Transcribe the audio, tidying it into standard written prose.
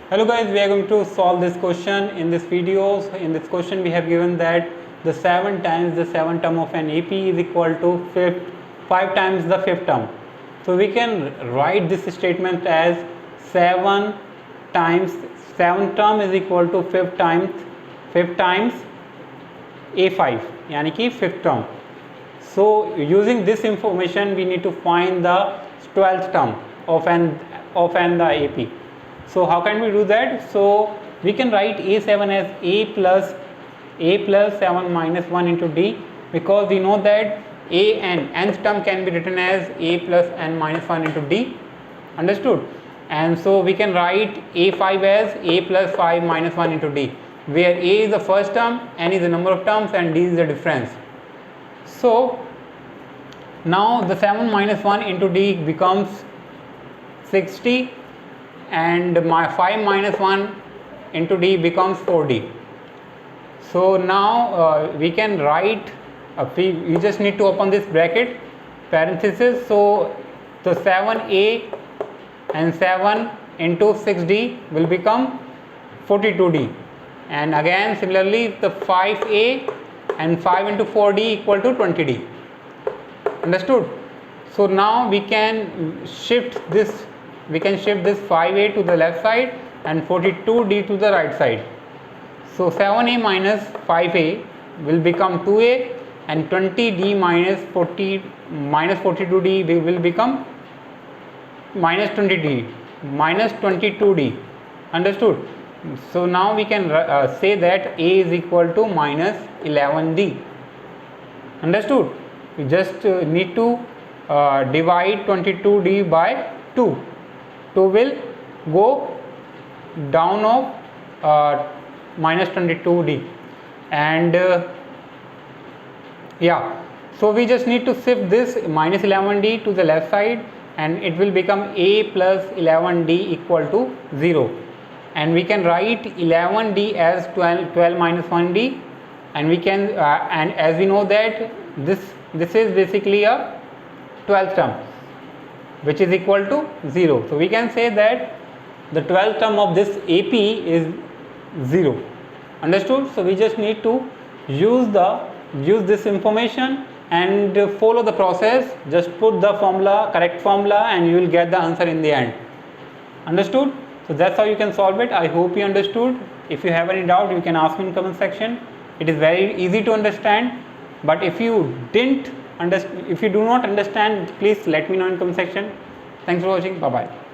Hello guys, we are going to solve this question in this video. So in this question we have given that the 7 times the 7 term of an AP is equal to 5 times the 5th term. So we can write this statement as 7 times 7 term is equal to 5 times A5 यानी कि 5th term. So using this information we need to find the 12th term of the AP. So how can we do that? So we can write A7 as A plus 7 minus 1 into D, because we know that A and nth term can be written as A plus n minus 1 into D. Understood? And so we can write A5 as A plus 5 minus 1 into D, where A is the first term, n is the number of terms, and D is the difference. So now the 7 minus 1 into D becomes 60, and my 5 minus 1 into D becomes 4D. So now we can write, you just need to open this bracket parenthesis. So the 7A and 7 into 6D will become 42D, and again similarly the 5A and 5 into 4D equal to 20D. Understood? So now we can shift this 5A to the left side and 42D to the right side. So 7A minus 5A will become 2A, and 20D minus 42D will become minus 22D. Understood? So now we can say that A is equal to minus 11D. Understood? We just need to divide 22D by 2. 2 will go down of minus 22D, and so we just need to shift this minus 11D to the left side, and it will become A plus 11D equal to 0, and we can write 11D as 12 minus 1D, and we can and as we know that this is basically a 12th term, which is equal to 0. So we can say that the 12th term of this AP is 0. Understood? So we just need to use this information and follow the process. Just put the correct formula, and you will get the answer in the end. Understood? So that's how you can solve it. I hope you understood. If you have any doubt, you can ask me in comment section. It is very easy to understand, but if you do not understand, please let me know in comment section. Thanks for watching. Bye bye.